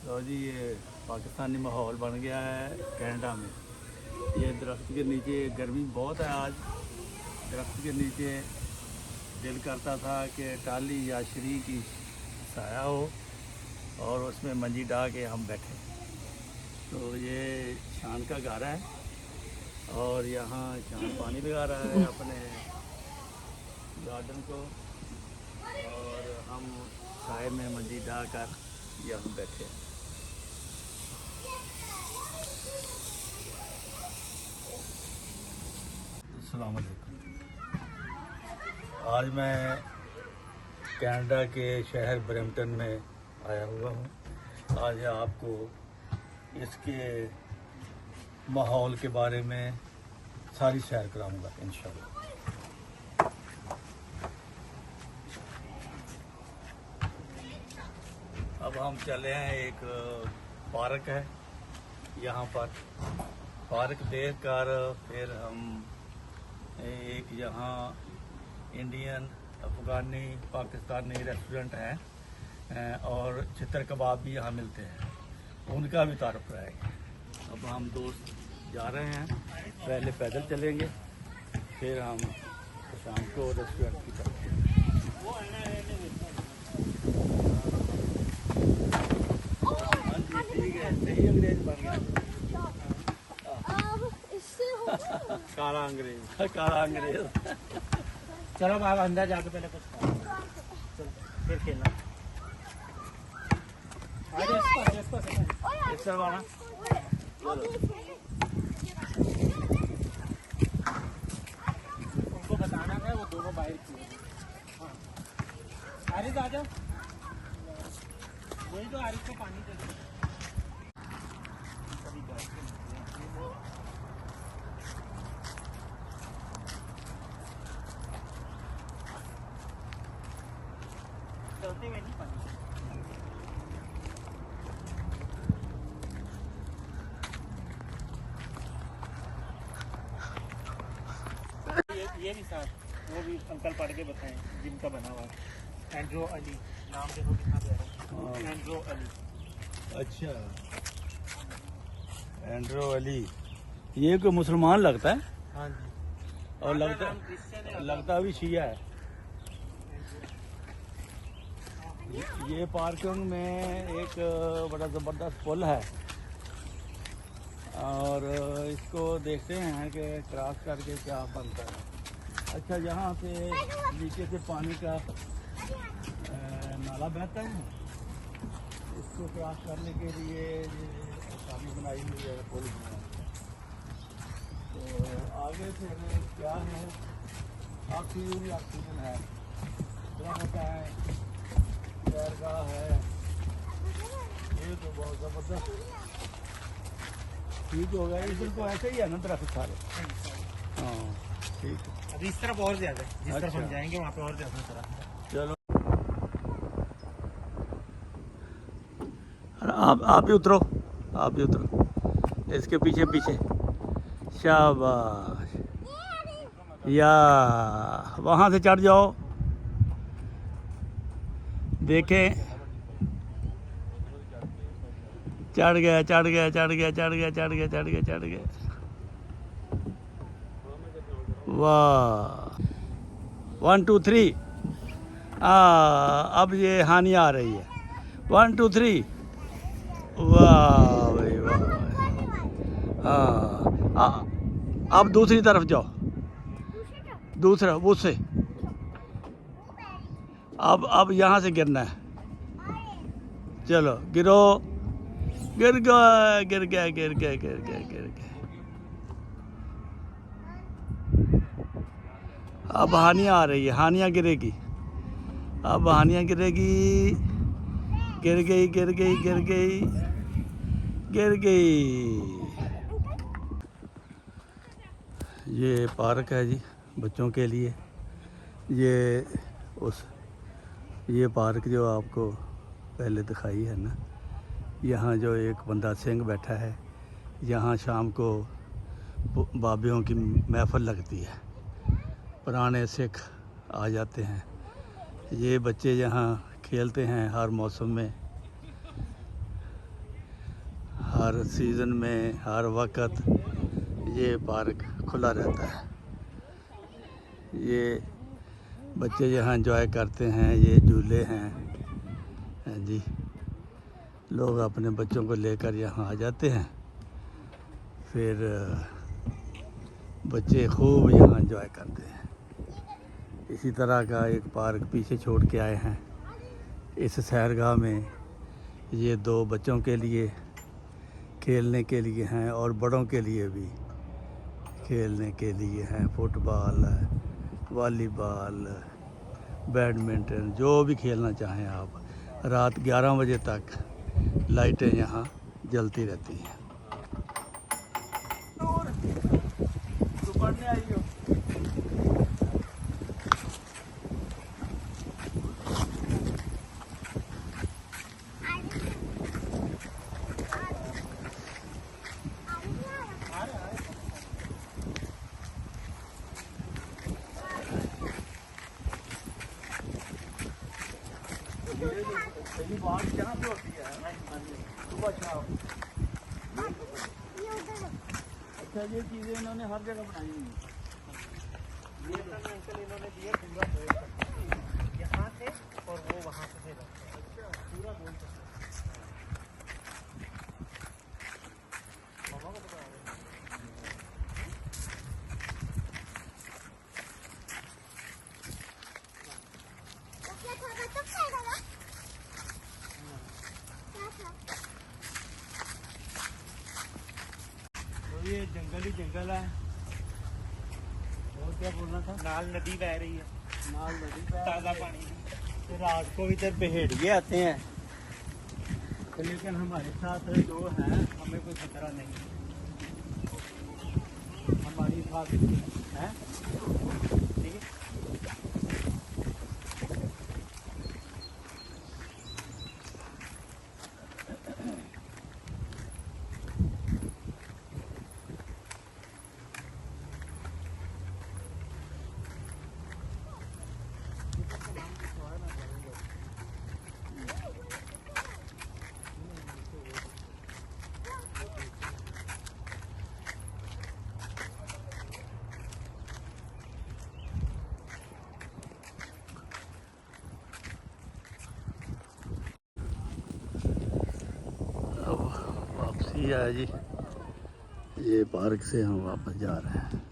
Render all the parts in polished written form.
तो जी ये पाकिस्तानी माहौल बन गया है कनाडा में। ये दरख्त के नीचे गर्मी बहुत है आज। दरख्त के नीचे दिल करता था कि टाली या श्री की साया हो और उसमें मंजी डाल के हम बैठे। तो ये शान का घर है और यहाँ शान पानी लगा रहा है अपने गार्डन को और हम साए में मंजी डाल कर यहाँ बैठे हैं। अस्सलाम वालेकुम। आज मैं कनाडा के शहर ब्रैम्पटन में आया हुआ हूँ। आज आपको इसके माहौल के बारे में सारी सैर कराऊंगा इंशाल्लाह। अब हम चले हैं, एक पार्क है यहाँ पर। पार्क देख कर फिर हम एक यहाँ इंडियन, अफगानी, पाकिस्तानी रेस्टोरेंट है और चितर कबाब भी यहाँ मिलते हैं, उनका भी तारुफ कराएंगे। अब हम दोस्त जा रहे हैं, पहले पैदल चलेंगे फिर हम शाम को रेस्टोरेंट की तरफ। हाँ जी ठीक है, सही अंग्रेज बन गया। काला अंग्रेज, काला अंग्रेज। चलो बाबा अंदर जाके पहले कुछ खाओ, चलो फिर खेलना। इस तरफ आना। उनको बताना है वो दोनों बाहर की। हाँ आरिफ आ जाओ, वही तो आरिफ को पानी दे दो। चलते हुए नहीं पानी। ये भी साथ, वो भी अंकल पढ़ के बताएं जिनका बना हुआ है। एंड्रो अली नाम देखो कितना प्यारा है, एंड्रो अली। अच्छा, एंड्रो अली, ये कोई मुसलमान लगता है। हाँ जी, और लगता भी शिया है। ये पार्किंग में एक बड़ा ज़बरदस्त पुल है और इसको देखते हैं कि क्रॉस करके क्या बनता है। अच्छा, यहाँ से नीचे से पानी का नाला बहता है, इसको क्रॉस करने के लिए पानी बनाई हुई है, पुल बनाया। तो आगे से क्या है, ऑक्सीजन है, दरख्त है, सैरगाह है। ये तो बहुत ज़बरदस्त ठीक हो गया। इस दिन को ऐसे ही है ना दरख्त सारे। हाँ ठीक है। अभी इस तरफ और ज्यादा है, जिस तरफ हम जाएंगे वहाँ पे और ज्यादा तरह। चलो आप भी उतरो, आप भी उतरो इसके पीछे पीछे। शाबाश, या वहाँ से चढ़ जाओ। देखें, चढ़ गया चढ़ गया चढ़ गया चढ़ गया चढ़ गया चढ़ गया चढ़ गया। वाह, 1 2 3। अब ये हानि आ रही है। 1 2 3। वाह भाई वाह। हाँ, अब दूसरी तरफ जाओ, दूसरा उससे। अब यहाँ से गिरना है। चलो गिरो, गिर गया गिर गया गिर गया गिर गया गिर गया। अब हानियाँ आ रही है, हानियाँ गिरेगी, अब हानियाँ गिरेगी। गिर गई गिर गई गिर गई गिर गई। ये पार्क है जी बच्चों के लिए। ये पार्क जो आपको पहले दिखाई है ना, यहाँ जो एक बंदा सिंह बैठा है, यहाँ शाम को बाबियों की महफिल लगती है। पुराने सिख आ जाते हैं। ये बच्चे यहाँ खेलते हैं हर मौसम में। हर सीज़न में हर वक्त ये पार्क खुला रहता है। ये बच्चे यहाँ एंजॉय करते हैं। ये झूले हैं जी। लोग अपने बच्चों को लेकर यहाँ आ जाते हैं, फिर बच्चे खूब यहाँ एंजॉय करते हैं। इसी तरह का एक पार्क पीछे छोड़ के आए हैं। इस सैरगाह में ये 2 बच्चों के लिए खेलने के लिए हैं और बड़ों के लिए भी खेलने के लिए हैं। फुटबॉल, वॉलीबॉल, बैडमिंटन, जो भी खेलना चाहें आप। रात 11 बजे तक लाइटें यहाँ जलती रहती हैं। पढ़ने आई हो? पहली बात यहाँ पे होती है सुबह शाम। अच्छा, ये चीज़ें इन्होंने हर जगह बनाई हुई हैं। ये अंकल इन्होंने दिए पूरा यहाँ से और वो वहाँ से पूरा गोल तो ये जंगल ही जंगल है। और क्या बोलना था? नाल नदी बह रही है, नाल नदी पे ताज़ा पानी। तो रात को इधर भेड़िए आते हैं, तो लेकिन हमारे साथ जो हैं हमें कोई खतरा नहीं है। हमारी हिफाजत है, ठीक है। वापसी है जी। ये पार्क से हम वापस जा रहे हैं।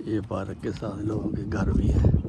ये पार्क के साथ लोगों के घर भी है।